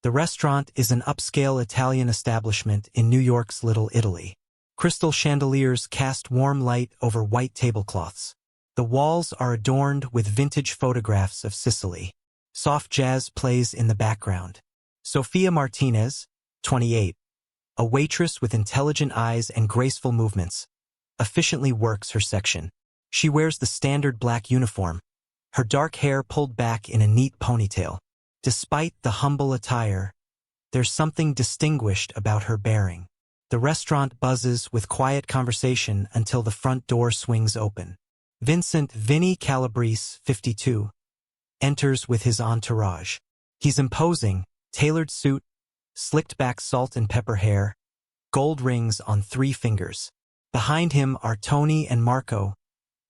The restaurant is an upscale Italian establishment in New York's Little Italy. Crystal chandeliers cast warm light over white tablecloths. The walls are adorned with vintage photographs of Sicily. Soft jazz plays in the background. Sophia Martinez, 28, a waitress with intelligent eyes and graceful movements, efficiently works her section. She wears the standard black uniform, her dark hair pulled back in a neat ponytail. Despite the humble attire, there's something distinguished about her bearing. The restaurant buzzes with quiet conversation until the front door swings open. Vinny Calabrese, 52, enters with his entourage. He's imposing, tailored suit, slicked-back salt and pepper hair, gold rings on 3 fingers. Behind him are Tony and Marco,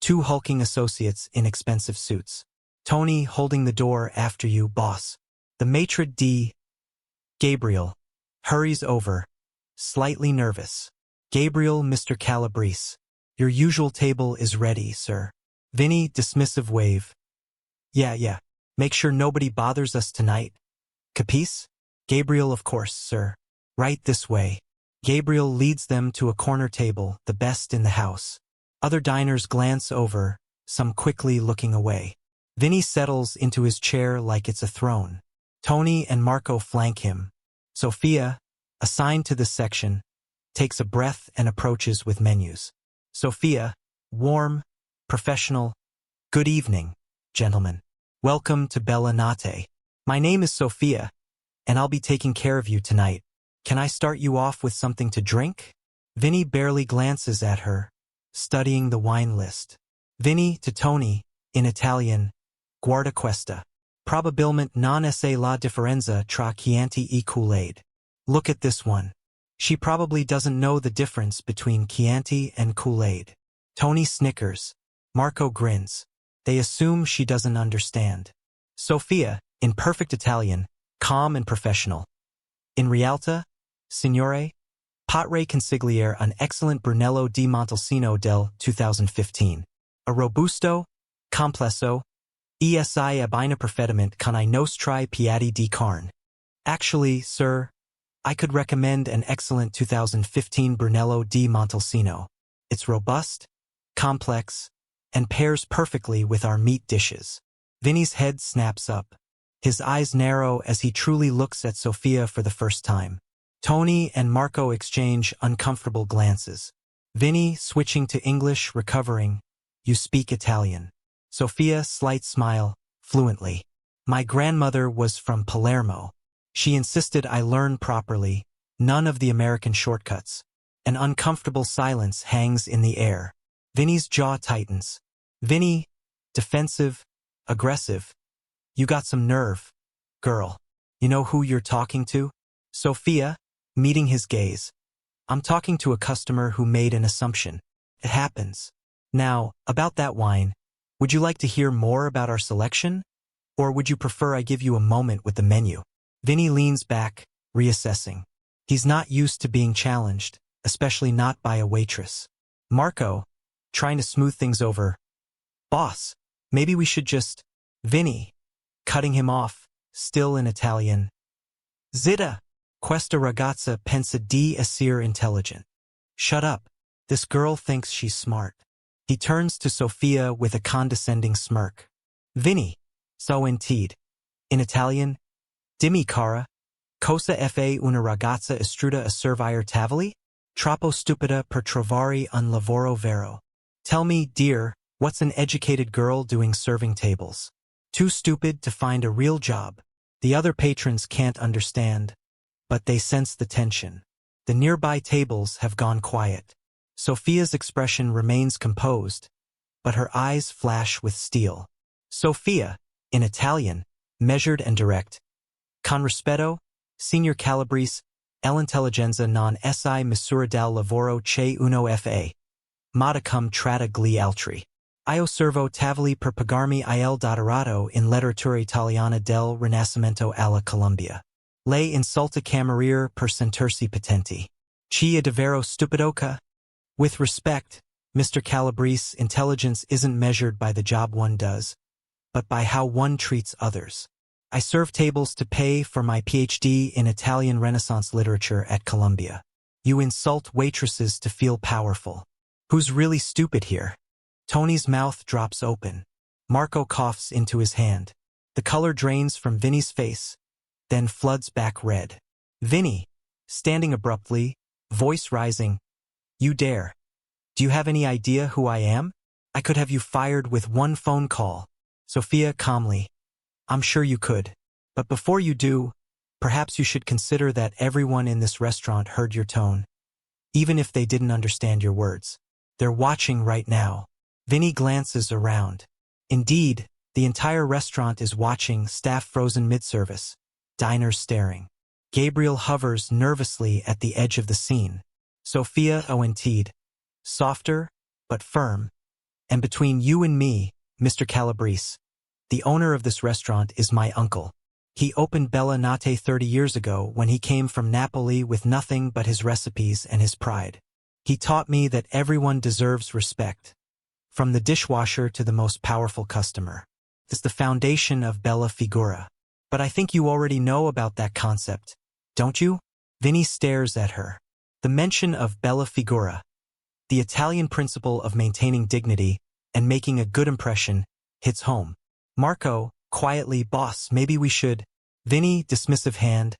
2 hulking associates in expensive suits. Tony holding the door after you, boss. The maitre d', Gabriel, hurries over, slightly nervous. Gabriel, Mr. Calabrese. Your usual table is ready, sir. Vinny, dismissive wave. Yeah. Make sure nobody bothers us tonight. Capice? Gabriel, of course, sir. Right this way. Gabriel leads them to a corner table, the best in the house. Other diners glance over, some quickly looking away. Vinny settles into his chair like it's a throne. Tony and Marco flank him. Sophia, assigned to this section, takes a breath and approaches with menus. Sophia, warm, professional. Good evening, gentlemen. Welcome to Bella Notte. My name is Sophia, and I'll be taking care of you tonight. Can I start you off with something to drink? Vinny barely glances at her, studying the wine list. Vinny to Tony, in Italian, guarda questa. Probabilmente non è la differenza tra Chianti e Kool-Aid. Look at this one. She probably doesn't know the difference between Chianti and Kool-Aid. Tony snickers. Marco grins. They assume she doesn't understand. Sophia, in perfect Italian, calm and professional. In realtà, signore, potrei consigliere un excellent Brunello di Montalcino del 2015. A robusto, complesso, esi abbina perfettamente con I nostri piatti di carne. Actually, sir, I could recommend an excellent 2015 Brunello di Montalcino. It's robust, complex, and pairs perfectly with our meat dishes. Vinny's head snaps up. His eyes narrow as he truly looks at Sophia for the first time. Tony and Marco exchange uncomfortable glances. Vinny, switching to English, recovering. You speak Italian. Sophia, slight smile, fluently. My grandmother was from Palermo. She insisted I learn properly, none of the American shortcuts. An uncomfortable silence hangs in the air. Vinny's jaw tightens. Vinny, defensive, aggressive. You got some nerve, girl. You know who you're talking to? Sophia, meeting his gaze. I'm talking to a customer who made an assumption. It happens. Now, about that wine, would you like to hear more about our selection? Or would you prefer I give you a moment with the menu? Vinny leans back, reassessing. He's not used to being challenged, especially not by a waitress. Marco, trying to smooth things over. Boss, maybe we should just... Vinny, cutting him off, still in Italian. Zitta, questa ragazza pensa di essere intelligent. Shut up. This girl thinks she's smart. He turns to Sophia with a condescending smirk. Vinny, so indeed. In Italian, dimmi cara, cosa fa una ragazza istruita a servire tavoli? Troppo stupida per trovare un lavoro vero. Tell me, dear, what's an educated girl doing serving tables? Too stupid to find a real job. The other patrons can't understand, but they sense the tension. The nearby tables have gone quiet. Sophia's expression remains composed, but her eyes flash with steel. Sophia, in Italian, measured and direct. Con rispetto, signor Calabrese, l'intelligenza non si misura dal lavoro che uno fa. Modicum tratta gli altri. Io servo tavoli per pagarmi il dorato in letteratura italiana del Rinascimento alla Columbia. Lei insulta cameriere per sentirsi potenti. Chi è davvero stupidoca? With respect, Mr. Calabrese, intelligence isn't measured by the job one does, but by how one treats others. I serve tables to pay for my PhD in Italian Renaissance literature at Columbia. You insult waitresses to feel powerful. Who's really stupid here? Tony's mouth drops open. Marco coughs into his hand. The color drains from Vinny's face, then floods back red. Vinny, standing abruptly, voice rising. You dare. Do you have any idea who I am? I could have you fired with one phone call. Sophia calmly. I'm sure you could. But before you do, perhaps you should consider that everyone in this restaurant heard your tone. Even if they didn't understand your words. They're watching right now. Vinny glances around. Indeed, the entire restaurant is watching, staff frozen mid-service. Diners staring. Gabriel hovers nervously at the edge of the scene. Sophia ONT'd. Softer, but firm. And between you and me, Mr. Calabrese, the owner of this restaurant is my uncle. He opened Bella Notte 30 years ago when he came from Napoli with nothing but his recipes and his pride. He taught me that everyone deserves respect, from the dishwasher to the most powerful customer. It's the foundation of Bella Figura. But I think you already know about that concept, don't you? Vinny stares at her. The mention of Bella Figura, the Italian principle of maintaining dignity and making a good impression, hits home. Marco, quietly, boss, maybe we should. Vinny, dismissive hand.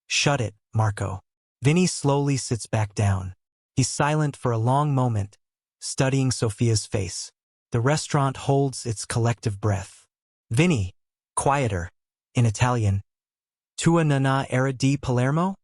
Shut it, Marco. Vinny slowly sits back down. He's silent for a long moment, studying Sophia's face. The restaurant holds its collective breath. Vinny, quieter, in Italian. Tua nonna era di Palermo?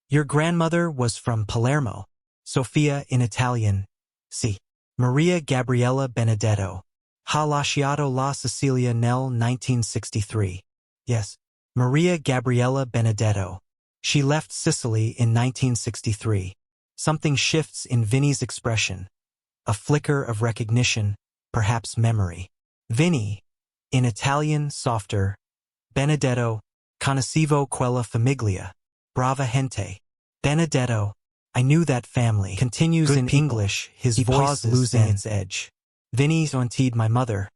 Your grandmother was from Palermo. Sophia, in Italian. Si. Maria Gabriella Benedetto. Ha lasciato la Sicilia nel 1963. Yes. Maria Gabriella Benedetto. She left Sicily in 1963. Something shifts in Vinny's expression. A flicker of recognition, perhaps memory. Vinny, in Italian, softer. Benedetto, conoscevo quella famiglia. Brava gente. Benedetto, I knew that family. Continues good in people. English, his voice losing its edge. Vinny's ONT'd my mother.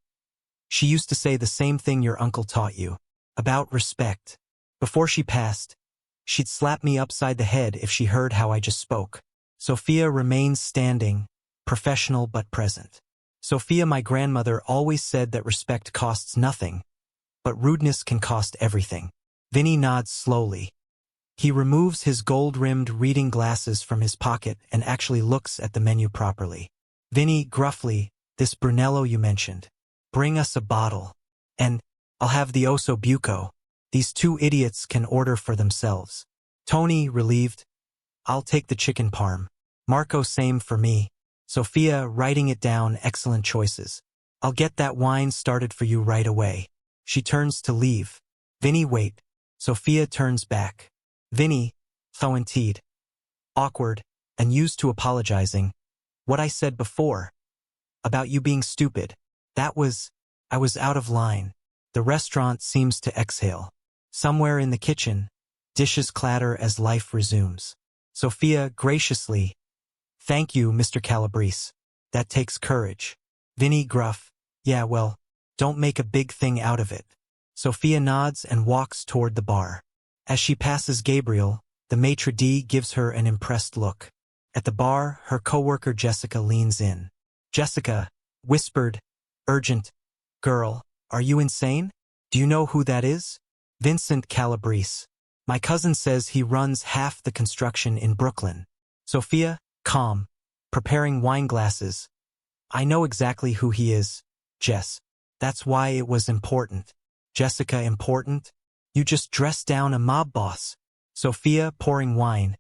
She used to say the same thing your uncle taught you. About respect. Before she passed, she'd slap me upside the head if she heard how I just spoke. Sophia remains standing, professional but present. Sophia, my grandmother, always said that respect costs nothing, but rudeness can cost everything. Vinny nods slowly. He removes his gold-rimmed reading glasses from his pocket and actually looks at the menu properly. Vinny, gruffly, this Brunello you mentioned. Bring us a bottle. And I'll have the osso buco. These two idiots can order for themselves. Tony, relieved. I'll take the chicken parm. Marco, same for me. Sophia, writing it down, excellent choices. I'll get that wine started for you right away. She turns to leave. Vinny, wait. Sophia turns back. Vinny, ONT'd. Awkward, and used to apologizing. What I said before. About you being stupid. I was out of line. The restaurant seems to exhale. Somewhere in the kitchen, dishes clatter as life resumes. Sophia, graciously. Thank you, Mr. Calabrese. That takes courage. Vinny, gruff. Yeah, well, don't make a big thing out of it. Sophia nods and walks toward the bar. As she passes Gabriel, the maitre d' gives her an impressed look. At the bar, her coworker Jessica leans in. Jessica, whispered, urgent. Girl, are you insane? Do you know who that is? Vincent Calabrese. My cousin says he runs half the construction in Brooklyn. Sophia, calm, preparing wine glasses. I know exactly who he is, Jess. That's why it was important. Jessica, important? You just dressed down a mob boss. Sophia, pouring wine.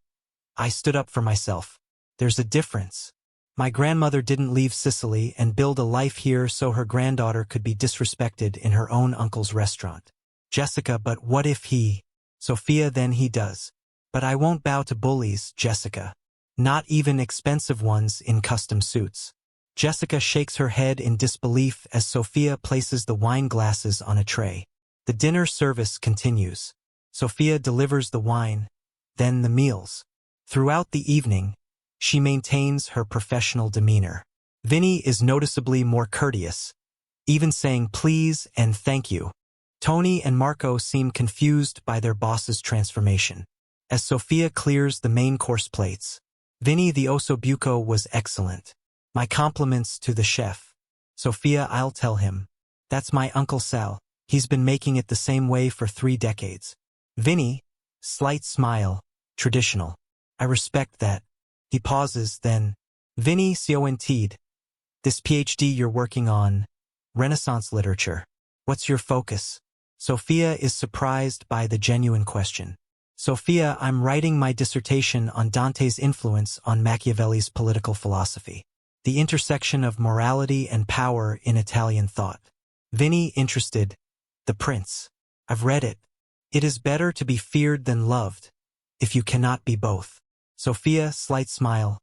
I stood up for myself. There's a difference. My grandmother didn't leave Sicily and build a life here so her granddaughter could be disrespected in her own uncle's restaurant. Jessica, but what if he... Sophia, then he does. But I won't bow to bullies, Jessica. Not even expensive ones in custom suits. Jessica shakes her head in disbelief as Sophia places the wine glasses on a tray. The dinner service continues. Sophia delivers the wine, then the meals. Throughout the evening, she maintains her professional demeanor. Vinny is noticeably more courteous, even saying please and thank you. Tony and Marco seem confused by their boss's transformation. As Sophia clears the main course plates, Vinny, the ossobuco was excellent. My compliments to the chef. Sophia, I'll tell him. That's my Uncle Sal. He's been making it the same way for 3 decades. Vinny, slight smile, traditional. I respect that. He pauses, then. Vinny, fluent. This PhD you're working on, Renaissance literature. What's your focus? Sophia is surprised by the genuine question. Sophia, I'm writing my dissertation on Dante's influence on Machiavelli's political philosophy. The intersection of morality and power in Italian thought. Vinny, interested. The Prince. I've read it. It is better to be feared than loved, if you cannot be both. Sophia, slight smile.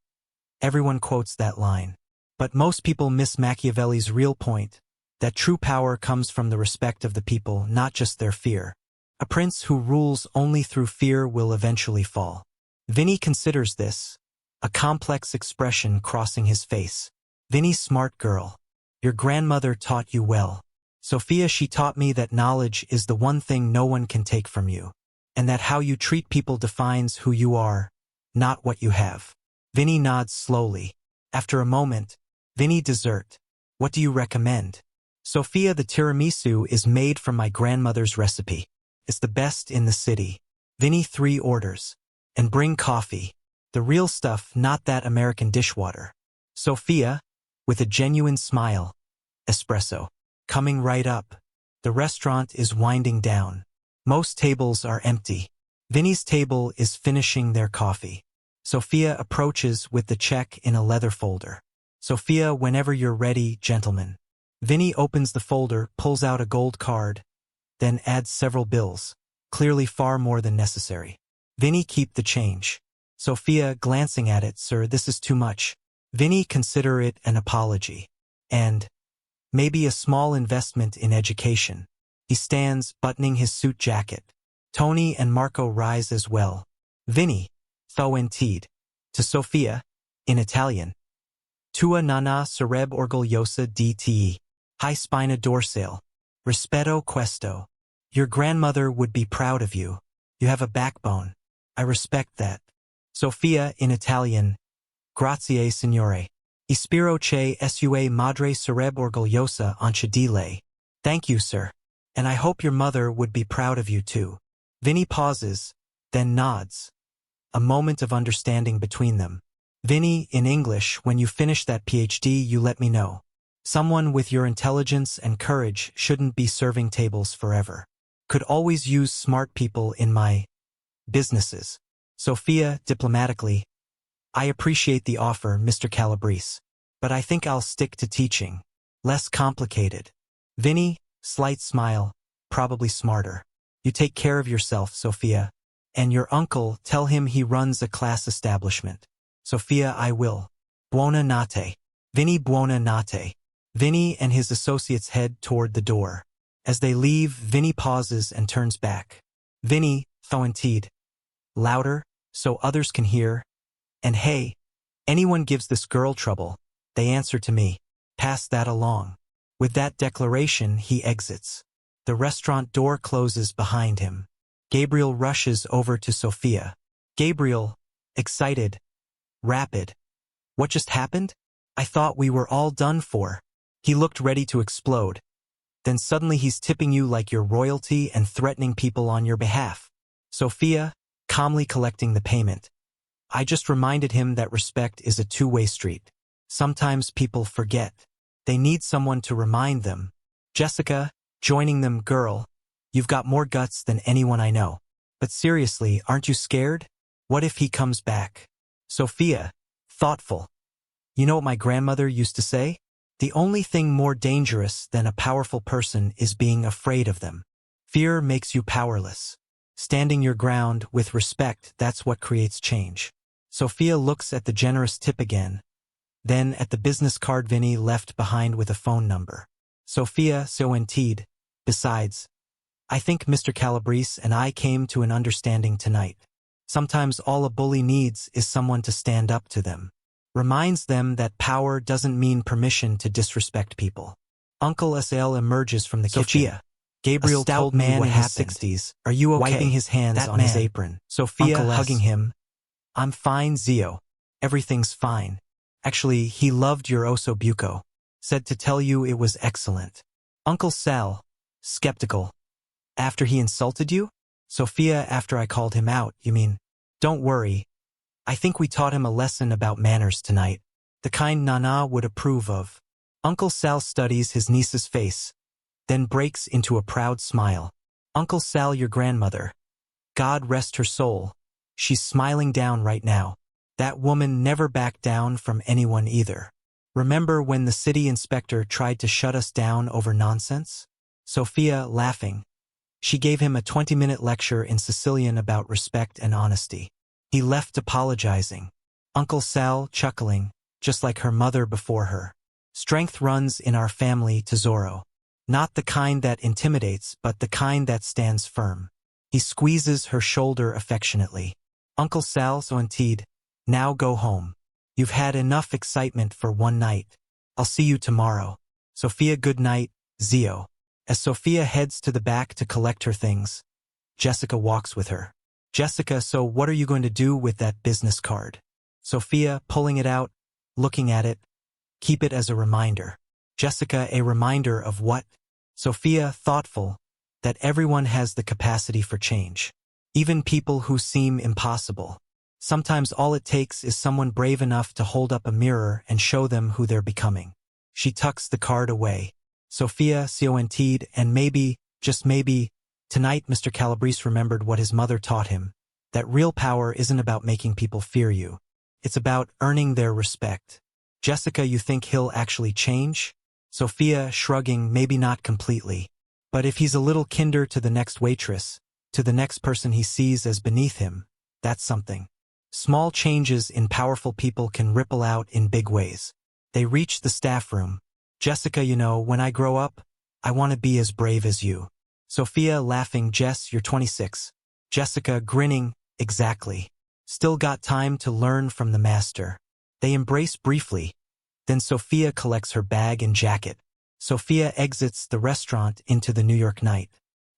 Everyone quotes that line. But most people miss Machiavelli's real point, that true power comes from the respect of the people, not just their fear. A prince who rules only through fear will eventually fall. Vinny considers this, a complex expression crossing his face. Vinny, smart girl. Your grandmother taught you well. Sophia, she taught me that knowledge is the one thing no one can take from you, and that how you treat people defines who you are, not what you have. Vinny nods slowly. After a moment, Vinny, dessert. What do you recommend? Sophia, the tiramisu is made from my grandmother's recipe. It's the best in the city. Vinny, 3 orders. And bring coffee. The real stuff, not that American dishwater. Sophia, with a genuine smile. Espresso. Coming right up. The restaurant is winding down. Most tables are empty. Vinny's table is finishing their coffee. Sophia approaches with the check in a leather folder. Sophia, whenever you're ready, gentlemen. Vinny opens the folder, pulls out a gold card, then adds several bills, clearly far more than necessary. Vinny, keep the change. Sophia, glancing at it, sir, this is too much. Vinny, consider it an apology. And maybe a small investment in education. He stands, buttoning his suit jacket. Tony and Marco rise as well. Vinny, fluent. To Sophia, in Italian. Tua nonna sarebbe orgogliosa di te. Hai spina dorsale. Rispetto questo. Your grandmother would be proud of you. You have a backbone. I respect that. Sophia, in Italian. Grazie, signore. Ispiro che sua madre sarebbe orgogliosa anche di lei. Thank you, sir. And I hope your mother would be proud of you too. Vinny pauses, then nods. A moment of understanding between them. Vinny, in English, when you finish that PhD, you let me know. Someone with your intelligence and courage shouldn't be serving tables forever. Could always use smart people in my businesses. Sophia, diplomatically. I appreciate the offer, Mr. Calabrese. But I think I'll stick to teaching. Less complicated. Vinny, slight smile, probably smarter. You take care of yourself, Sophia. And your uncle, tell him he runs a class establishment. Sophia, I will. Buona notte. Vinny, buona notte. Vinny and his associates head toward the door. As they leave, Vinny pauses and turns back. Vinny, fluent. Louder, so others can hear. And hey, anyone gives this girl trouble, they answer to me. Pass that along. With that declaration, he exits. The restaurant door closes behind him. Gabriel rushes over to Sophia. Gabriel, excited. Rapid. What just happened? I thought we were all done for. He looked ready to explode. Then suddenly he's tipping you like you're royalty and threatening people on your behalf. Sophia, calmly collecting the payment. I just reminded him that respect is a two-way street. Sometimes people forget. They need someone to remind them. Jessica, joining them, girl, you've got more guts than anyone I know. But seriously, aren't you scared? What if he comes back? Sophia, thoughtful. You know what my grandmother used to say? The only thing more dangerous than a powerful person is being afraid of them. Fear makes you powerless. Standing your ground with respect, that's what creates change. Sophia looks at the generous tip again, then at the business card Vinny left behind with a phone number. Sophia, fluent. Besides, I think Mr. Calabrese and I came to an understanding tonight. Sometimes all a bully needs is someone to stand up to them. Reminds them that power doesn't mean permission to disrespect people. Uncle Sal emerges from the kitchen. Gabriel told me what happened. 60s. Are you okay? Wiping his hands on his apron. Sophia hugging him. I'm fine, Zio. Everything's fine. Actually, he loved your osso buco. Said to tell you it was excellent. Uncle Sal, skeptical. After he insulted you? Sophia, after I called him out, you mean? Don't worry. I think we taught him a lesson about manners tonight. The kind Nana would approve of. Uncle Sal studies his niece's face, then breaks into a proud smile. Uncle Sal, your grandmother. God rest her soul. She's smiling down right now. That woman never backed down from anyone either. Remember when the city inspector tried to shut us down over nonsense? Sophia, laughing. She gave him a 20-minute lecture in Sicilian about respect and honesty. He left apologizing. Uncle Sal, chuckling, just like her mother before her. Strength runs in our family, Tesoro. Not the kind that intimidates, but the kind that stands firm. He squeezes her shoulder affectionately. Uncle Sal, so indeed. Now go home. You've had enough excitement for one night. I'll see you tomorrow. Sophia, good night, Zio. As Sophia heads to the back to collect her things, Jessica walks with her. Jessica, so what are you going to do with that business card? Sophia, pulling it out, looking at it. Keep it as a reminder. Jessica, a reminder of what? Sophia, thoughtful, that everyone has the capacity for change. Even people who seem impossible. Sometimes all it takes is someone brave enough to hold up a mirror and show them who they're becoming. She tucks the card away. Sophia, cont'd, and maybe, just maybe, tonight Mr. Calabrese remembered what his mother taught him, that real power isn't about making people fear you. It's about earning their respect. Jessica, you think he'll actually change? Sophia, shrugging, maybe not completely. But if he's a little kinder to the next waitress, to the next person he sees as beneath him, that's something. Small changes in powerful people can ripple out in big ways. They reach the staff room. Jessica, you know, when I grow up, I want to be as brave as you. Sophia, laughing, Jess, you're 26. Jessica, grinning, exactly. Still got time to learn from the master. They embrace briefly. Then Sophia collects her bag and jacket. Sophia exits the restaurant into the New York night.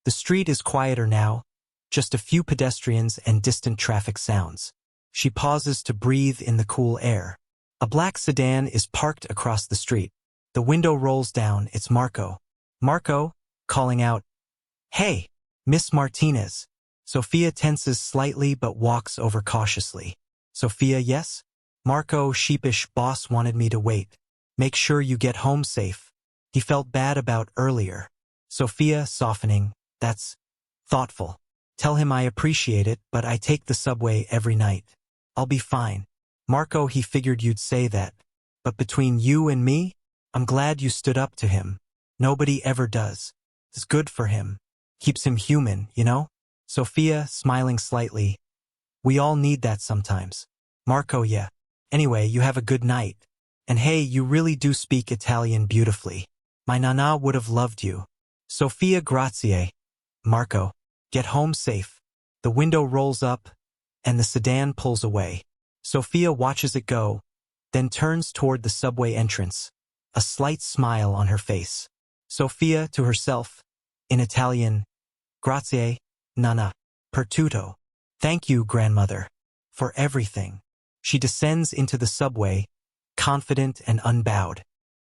The street is quieter now, just a few pedestrians and distant traffic sounds. She pauses to breathe in the cool air. A black sedan is parked across the street. The window rolls down, it's Marco. Marco, calling out, "Hey, Miss Martinez." Sophia tenses slightly but walks over cautiously. Sophia, yes? Marco, sheepish, boss wanted me to wait. Make sure you get home safe. He felt bad about earlier. Sophia, softening, that's thoughtful. Tell him I appreciate it, but I take the subway every night. I'll be fine. Marco, he figured you'd say that. But between you and me, I'm glad you stood up to him. Nobody ever does. It's good for him. Keeps him human, you know? Sophia, smiling slightly. We all need that sometimes. Marco, yeah. Anyway, you have a good night. And hey, you really do speak Italian beautifully. My Nana would have loved you. Sophia, grazie. Marco, get home safe. The window rolls up, and the sedan pulls away. Sophia watches it go, then turns toward the subway entrance, a slight smile on her face. Sophia, to herself, in Italian, grazie, Nana, per tutto. Thank you, grandmother, for everything. She descends into the subway, confident and unbowed.